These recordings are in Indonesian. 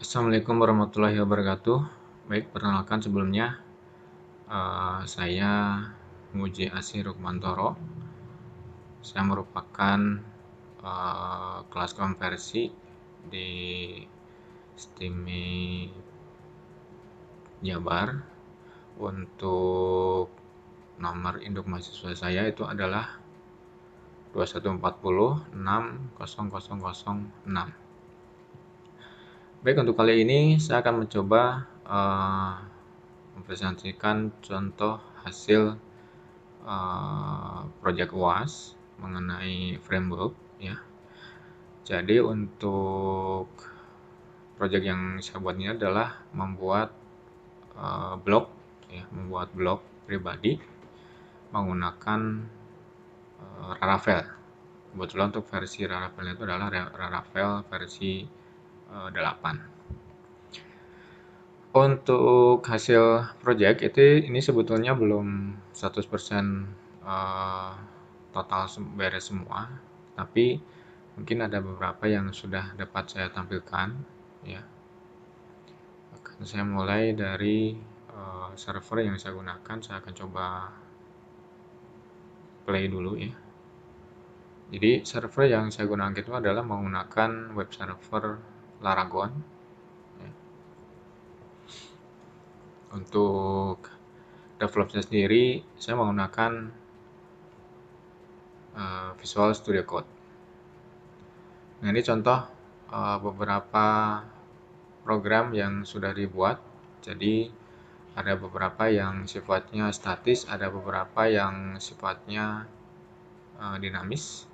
Assalamualaikum warahmatullahi wabarakatuh. Baik, perkenalkan sebelumnya, saya Muji Asih Rukmantoro. Saya merupakan kelas konversi di STIMI Jabar. Untuk nomor induk mahasiswa saya itu adalah 2140600006. Baik, untuk kali ini saya akan mencoba mempresentasikan contoh hasil project UAS mengenai framework ya. Jadi untuk project yang saya buat ini adalah membuat blog ya, membuat blog pribadi menggunakan Laravel. Kebetulan untuk versi Laravel itu adalah Laravel versi 8. Untuk hasil project ini sebetulnya belum 100% total beres semua, tapi mungkin ada beberapa yang sudah dapat saya tampilkan ya. Akan saya mulai dari server yang saya gunakan. Saya akan coba play dulu ya. Jadi server yang saya gunakan itu adalah menggunakan web server Laragon. Untuk developnya sendiri saya menggunakan Visual Studio Code. Nah, ini contoh beberapa program yang sudah dibuat. Jadi ada beberapa yang sifatnya statis, ada beberapa yang sifatnya dinamis.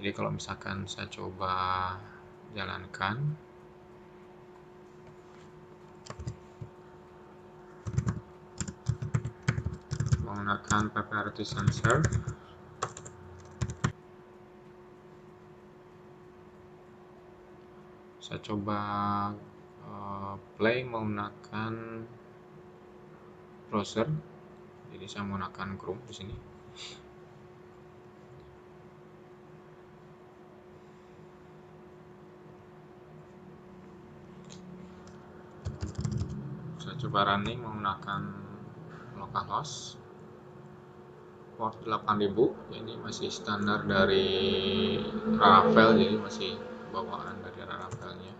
Jadi kalau misalkan saya coba jalankan, menggunakan PP Artisan Serve, saya coba play menggunakan browser. Jadi saya menggunakan Chrome di sini. Saya coba running menggunakan localhost port 8000. Ini masih standar dari Laravel, jadi masih bawaan dari Laravelnya.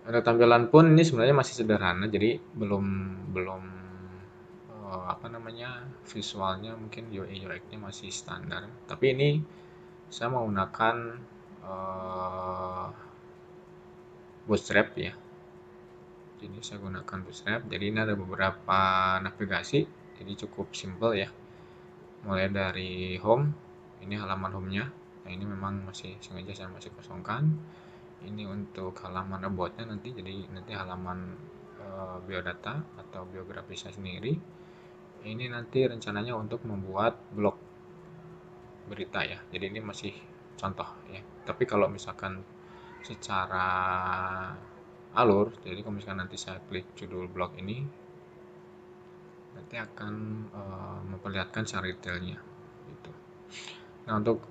Ada tampilan pun ini sebenarnya masih sederhana, jadi belum visualnya mungkin UI UX-nya masih standar. Tapi ini saya menggunakan Bootstrap ya. Jadi saya gunakan Bootstrap. Jadi ini ada beberapa navigasi, jadi cukup simple ya. Mulai dari home, ini halaman home-nya. Nah, ini memang sengaja saya masih kosongkan. Ini untuk halaman about-nya nanti, jadi nanti halaman biodata atau biografi saya sendiri. Ini nanti rencananya untuk membuat blog berita ya. Jadi ini masih contoh ya. Tapi kalau misalkan secara alur, jadi kalau misalkan nanti saya klik judul blog ini, nanti akan memperlihatkan secara detailnya gitu. Nah, untuk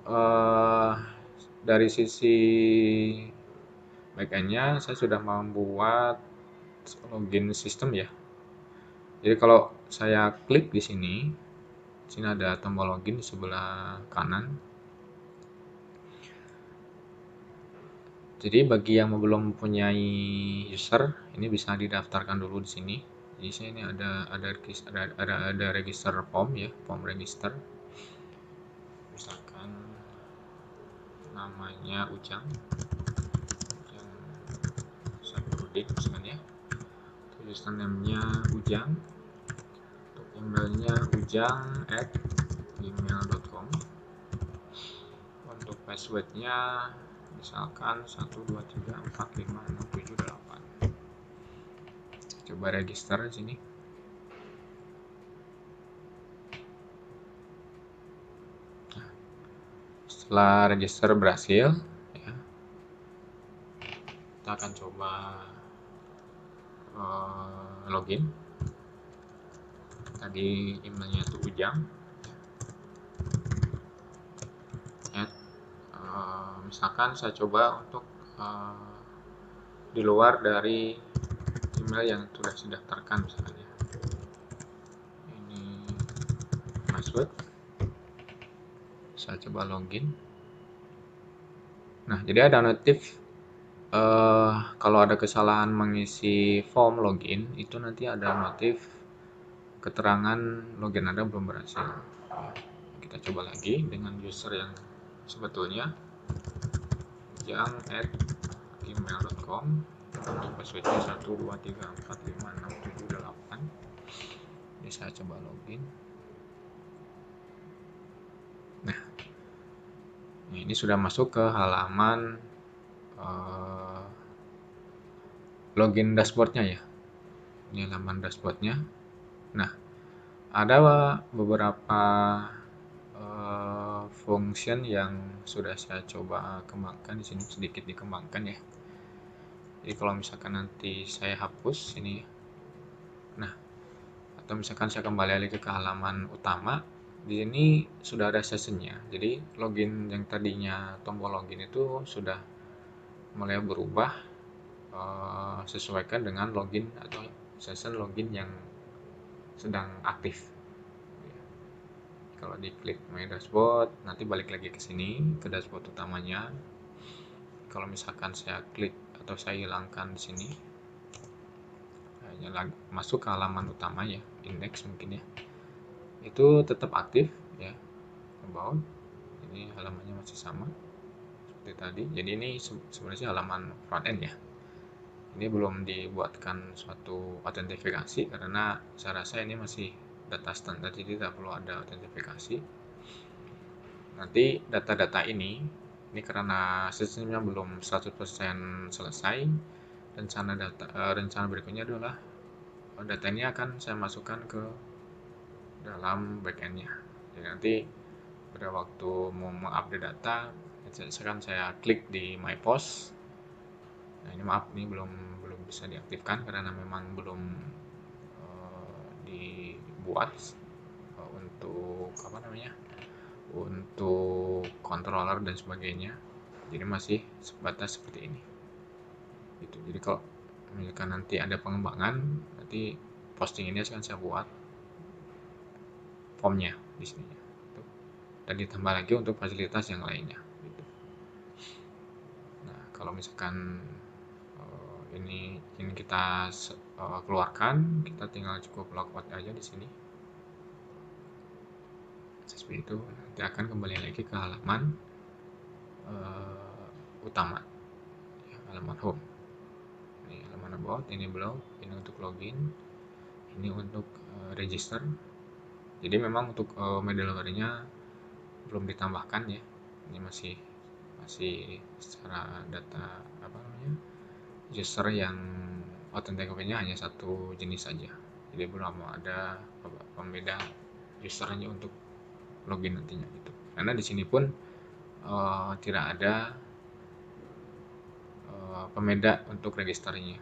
dari sisi backend-nya saya sudah membuat login sistem ya. Jadi kalau saya klik di sini ada tombol login di sebelah kanan. Jadi bagi yang belum mempunyai user, ini bisa didaftarkan dulu di sini. Jadi sini ada register form ya, form register. Misalkan namanya Ujang Sapudik misalkan ya. Username-nya Ujang. Untuk emailnya ujang@gmail.com. Untuk passwordnya misalkan 123456778. Coba register di sini. Nah, setelah register berhasil ya, kita akan coba login. Tadi emailnya itu Ujang misalkan saya coba untuk di luar dari email yang sudah saya daftarkan misalnya. Ini password. Saya coba login. Nah, jadi ada notif kalau ada kesalahan mengisi form login, itu nanti ada notif keterangan login Anda belum berhasil. Kita coba lagi dengan user yang sebetulnya, jang@gmail.com. Passwordnya 123456778. Ini saya coba login. Nah, ini sudah masuk ke halaman login dashboardnya ya. Ini halaman dashboardnya. Nah, ada beberapa function yang sudah saya coba kembangkan di sini, sedikit dikembangkan ya. Jadi kalau misalkan nanti saya hapus ini, nah, atau misalkan saya kembali lagi ke halaman utama, di sini sudah ada sessionnya. Jadi login yang tadinya tombol login itu sudah mulai berubah sesuaikan dengan login atau session login yang sedang aktif. Kalau diklik My Dashboard, nanti balik lagi ke sini, ke dashboard utamanya. Kalau misalkan saya klik atau saya hilangkan di sini, masuk ke halaman utama ya, index mungkin ya, itu tetap aktif ya. About, ini halamannya masih sama seperti tadi. Jadi ini sebenarnya halaman front end ya. Ini belum dibuatkan suatu autentifikasi karena saya rasa ini masih data standar, jadi tidak perlu ada autentifikasi. Nanti data-data ini karena sistemnya belum 100% selesai, rencana berikutnya adalah data ini akan saya masukkan ke dalam backendnya. Jadi nanti pada waktu mau mengupdate data, misalkan saya klik di My Post. Nah, ini maaf, ini belum bisa diaktifkan karena memang belum dibuat untuk untuk controller dan sebagainya. Jadi masih sebatas seperti ini. Gitu. Jadi kalau misalkan nanti ada pengembangan, nanti posting ini akan saya buat formnya di sini. Dan ditambah lagi untuk fasilitas yang lainnya. Gitu. Nah, kalau misalkan ini kita keluarkan, kita tinggal cukup logout aja di sini. Seperti itu, nanti akan kembali lagi ke halaman utama, ya, halaman home. Ini halaman about, ini blog, ini untuk login, ini untuk register. Jadi memang untuk middleware-nya belum ditambahkan ya. Ini masih secara data user yang authenticate-nya hanya satu jenis saja. Jadi belum ada pembeda usernya untuk login nantinya gitu. Karena di sini pun tidak ada pembeda untuk registernya.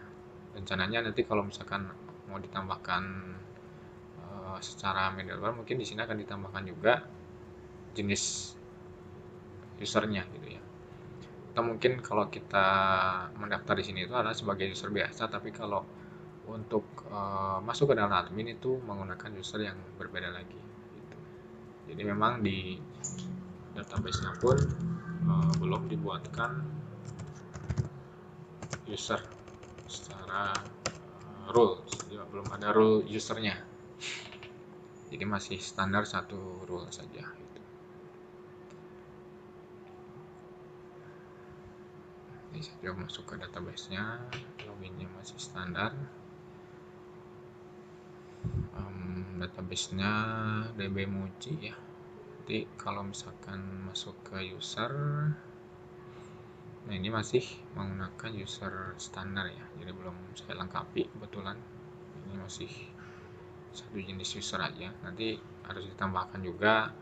Rencananya nanti kalau misalkan mau ditambahkan secara middleware, mungkin di sini akan ditambahkan juga jenis usernya gitu ya. Atau mungkin kalau kita mendaftar di sini itu adalah sebagai user biasa, tapi kalau untuk masuk ke dalam admin itu menggunakan user yang berbeda lagi gitu. Jadi memang di database-nya pun belum dibuatkan user secara rule, belum ada rule usernya. Jadi masih standar satu rule saja gitu. Ini saya masuk ke database-nya, loginnya masih standar. Database-nya DB Muji ya. Nanti kalau misalkan masuk ke user, nah ini masih menggunakan user standar ya, jadi belum saya lengkapi kebetulan. Ini masih satu jenis user aja. Nanti harus ditambahkan juga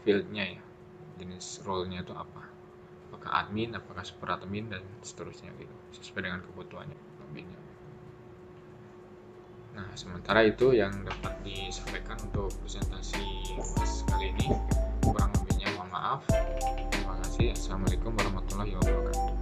fieldnya ya, jenis role-nya itu apa, apakah admin, apakah super admin, dan seterusnya gitu, sesuai dengan kebutuhannya lebihnya. Nah, sementara itu yang dapat disampaikan untuk presentasi kali ini. Kurang lebihnya mohon maaf. Terima kasih. kasih. Assalamualaikum warahmatullahi wabarakatuh.